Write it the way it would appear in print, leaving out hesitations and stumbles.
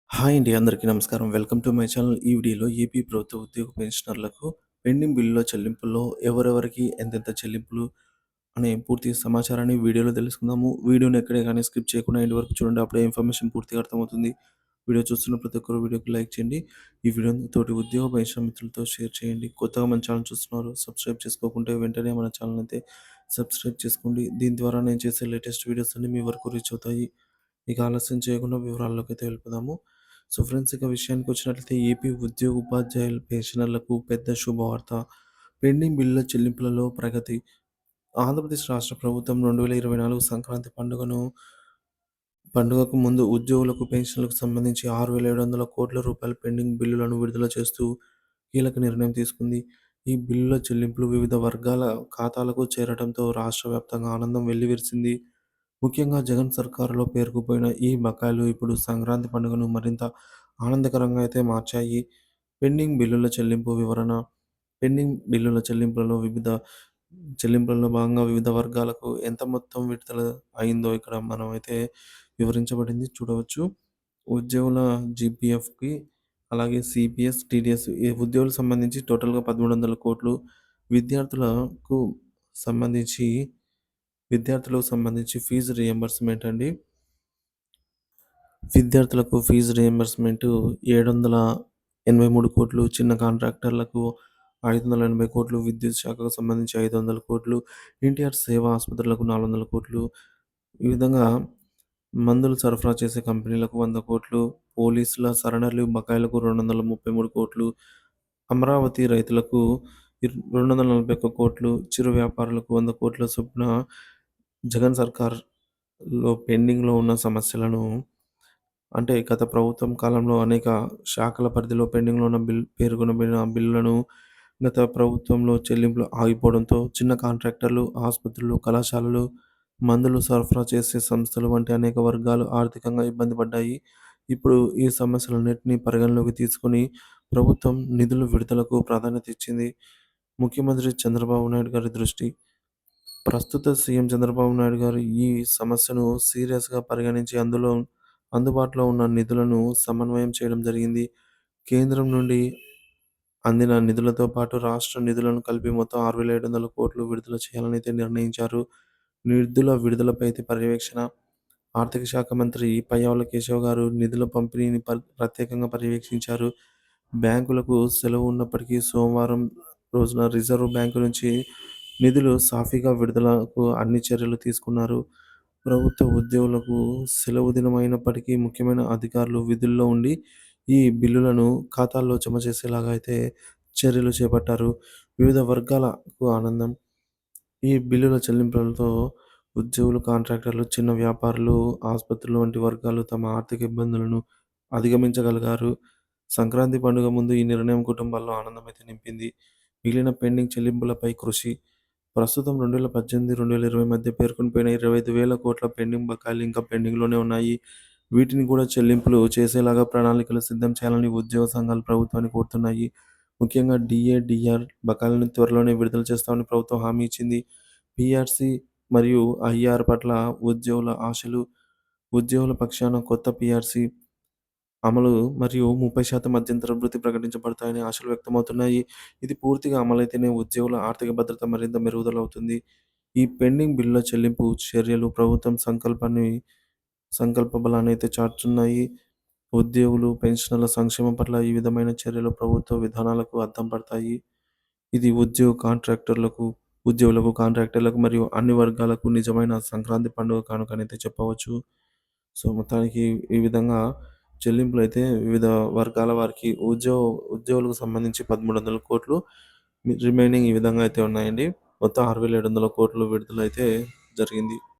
Hi అండి. అందరికీ నమస్కారం. Welcome to my channel. ఈ వీడియోలో ఏపీ ప్రభుత్వ ఉద్యోగ పెన్షనర్లకు పెండింగ్ బిల్లుల చెల్లింపుల్లో ఎవరెవరికి ఎంతెంత చెల్లింపులు అనే పూర్తి సమాచారాన్ని వీడియోలో తెలుసుకుందాము. వీడియోని ఎక్కడే గానీ స్కిప్ చేయకుండా ఎండ్ వరకు చూడండి. అప్పుడే ఇన్ఫర్మేషన్ పూర్తిగా అర్థమవుతుంది. వీడియో చూస్తున్న ప్రతి ఒక్కరు వీడియోకి లైక్ చేయండి. ఈ వీడియోని తోటి ఉద్యోగ పెన్షన్ మిత్రులతో షేర్ చేయండి. కొత్తగా మన ఛానల్ చూస్తున్నారు, సబ్స్క్రైబ్ చేసుకోకుంటే వెంటనే మన ఛానల్ అయితే సబ్స్క్రైబ్ చేసుకోండి. దీని ద్వారా నేను చేసే లేటెస్ట్ వీడియోస్ అన్నీ మీ వరకు రీచ్ అవుతాయి. ఇక ఆలస్యం చేయకుండా వివరాల్లోకి అయితే వెళ్ళిపోదాము. సో ఫ్రెండ్స్, ఇక విషయానికి వచ్చినట్లయితే ఏపీ ఉద్యోగ ఉపాధ్యాయుల పెన్షనర్లకు పెద్ద శుభవార్త. పెండింగ్ బిల్లుల చెల్లింపులలో ప్రగతి. ఆంధ్రప్రదేశ్ రాష్ట్ర ప్రభుత్వం 2024 సంక్రాంతి పండుగకు ముందు ఉద్యోగులకు పెన్షన్లకు సంబంధించి 6,700 కోట్ల రూపాయల పెండింగ్ బిల్లులను విడుదల చేస్తూ కీలక నిర్ణయం తీసుకుంది. ఈ బిల్లుల చెల్లింపులు వివిధ వర్గాల ఖాతాలకు చేరడంతో రాష్ట్ర వ్యాప్తంగా ఆనందం వెల్లివిరిసింది. ముఖ్యంగా జగన్ సర్కారులో పేరుకుపోయిన ఈ బకాయిలు ఇప్పుడు సంక్రాంతి పండుగను మరింత ఆనందకరంగా అయితే మార్చాయి. పెండింగ్ బిల్లుల చెల్లింపు వివరణ. పెండింగ్ బిల్లుల చెల్లింపులలో భాగంగా వివిధ వర్గాలకు ఎంత మొత్తం విడుదల అయిందో ఇక్కడ మనమైతే వివరించబడింది చూడవచ్చు. ఉద్యోగుల జీపీఎఫ్‌కి, అలాగే సీపీఎస్, టీడీఎస్ ఈ ఉద్యోగులకు సంబంధించి టోటల్‌గా 1,300 కోట్లు. విద్యార్థులకు సంబంధించి విద్యార్థులకు సంబంధించి ఫీజు రీయింబర్స్‌మెంట్ అండి. విద్యార్థులకు ఫీజు రీయింబర్స్‌మెంట్ 783 కోట్లు, చిన్న కాంట్రాక్టర్లకు 580 కోట్లు, విద్యుత్ శాఖకు సంబంధించి 500 కోట్లు, ఎన్టీఆర్ సేవా ఆసుపత్రులకు 400 కోట్లు. ఈ విధంగా మందులు సరఫరా చేసే కంపెనీలకు 100 కోట్లు, పోలీసుల సరెండర్‌లు బకాయిలకు 233 కోట్లు, అమరావతి రైతులకు 241 కోట్లు, చిరు వ్యాపారులకు 100 కోట్ల చొప్పున జగన్ సర్కార్‌లో పెండింగ్‌లో ఉన్న సమస్యలను, అంటే గత ప్రభుత్వం కాలంలో అనేక శాఖల పరిధిలో పెండింగ్‌లో ఉన్న పేర్కొనబడిన బిల్లులను గత ప్రభుత్వంలో చెల్లింపులు ఆగిపోవడంతో చిన్న కాంట్రాక్టర్లు, ఆసుపత్రులు, కళాశాలలు, మందులు సరఫరా చేసే సంస్థలు వంటి అనేక వర్గాలు ఆర్థికంగా ఇబ్బంది పడ్డాయి. ఇప్పుడు ఈ సమస్యలన్నిటిని పరిగణలోకి తీసుకొని ప్రభుత్వం నిధుల విడుదలకు ప్రాధాన్యత ఇచ్చింది. ముఖ్యమంత్రి చంద్రబాబు నాయుడు గారి దృష్టి. ప్రస్తుత సీఎం చంద్రబాబు నాయుడు గారు ఈ సమస్యను సీరియస్‌గా పరిగణించి అందుబాటులో ఉన్న నిధులను సమన్వయం చేయడం జరిగింది. కేంద్రం నుండి అందిన నిధులతో పాటు రాష్ట్ర నిధులను కలిపి మొత్తం 6,700 కోట్లు విడుదల చేయాలని అయితే నిర్ణయించారు. నిధుల విడుదలపై అయితే పర్యవేక్షణ. ఆర్థిక శాఖ మంత్రి పయ్యావుల కేశవ్ గారు నిధుల పంపిణీని ప్రత్యేకంగా పర్యవేక్షించారు. బ్యాంకులకు సెలవు ఉన్నప్పటికీ సోమవారం రోజున రిజర్వ్ బ్యాంకు నుంచి నిధులు సాఫీగా విడుదలకు అన్ని చర్యలు తీసుకున్నారు. ప్రభుత్వ ఉద్యోగులకు సెలవు దినమైనప్పటికీ ముఖ్యమైన అధికారులు విధుల్లో ఉండి ఈ బిల్లులను ఖాతాల్లో జమ చేసేలాగా అయితే చర్యలు చేపట్టారు. వివిధ వర్గాలకు ఆనందం. ఈ బిల్లుల చెల్లింపులతో ఉద్యోగులు, కాంట్రాక్టర్లు, చిన్న వ్యాపారులు, ఆసుపత్రులు వంటి వర్గాలు తమ ఆర్థిక ఇబ్బందులను అధిగమించగలిగారు. సంక్రాంతి పండుగ ముందు ఈ నిర్ణయం కుటుంబాల్లో ఆనందమైతే నింపింది. మిగిలిన పెండింగ్ చెల్లింపులపై కృషి. ప్రస్తుతం 2018, 2020 మధ్య పేర్కొనిపోయిన 25,000 కోట్ల పెండింగ్ బకాయిలు ఇంకా పెండింగ్‌లోనే ఉన్నాయి. వీటిని కూడా చెల్లింపులు చేసేలాగా ప్రణాళికలు సిద్ధం చేయాలని ఉద్యోగ సంఘాలు ప్రభుత్వాన్ని కోరుతున్నాయి. ముఖ్యంగా డీఏ, డీఆర్ బకాయిలను త్వరలోనే విడుదల చేస్తామని ప్రభుత్వం హామీ ఇచ్చింది. పీఆర్సీ మరియు ఐఆర్ పట్ల ఉద్యోగుల ఆశలు. ఉద్యోగుల పక్షాన కొత్త పీఆర్సీ అమలు మరియు 30% మధ్యంతర భృతి ప్రకటించబడతాయని ఆశలు వ్యక్తమవుతున్నాయి. ఇది పూర్తిగా అమలైతేనే ఉద్యోగుల ఆర్థిక భద్రత మరింత మెరుగుదలవుతుంది. ఈ పెండింగ్ బిల్లుల చెల్లింపు చర్యలు ప్రభుత్వం సంకల్ప బలాన్ని అయితే చాటుతున్నాయి. ఉద్యోగులు, పెన్షనర్ల సంక్షేమం పట్ల ఈ విధమైన చర్యలు ప్రభుత్వ విధానాలకు అద్దం పడతాయి. ఇది ఉద్యోగులకు, కాంట్రాక్టర్లకు మరియు అన్ని వర్గాలకు నిజమైన సంక్రాంతి పండుగ కానుకనైతే చెప్పవచ్చు. సో, మొత్తానికి ఈ విధంగా చెల్లింపులైతే వివిధ వర్గాల వారికి ఉద్యోగులకు సంబంధించి 1,300 కోట్లు, రిమైనింగ్ ఈ విధంగా అయితే ఉన్నాయండి. మొత్తం 6,700 కోట్లు విడుదలైతే జరిగింది.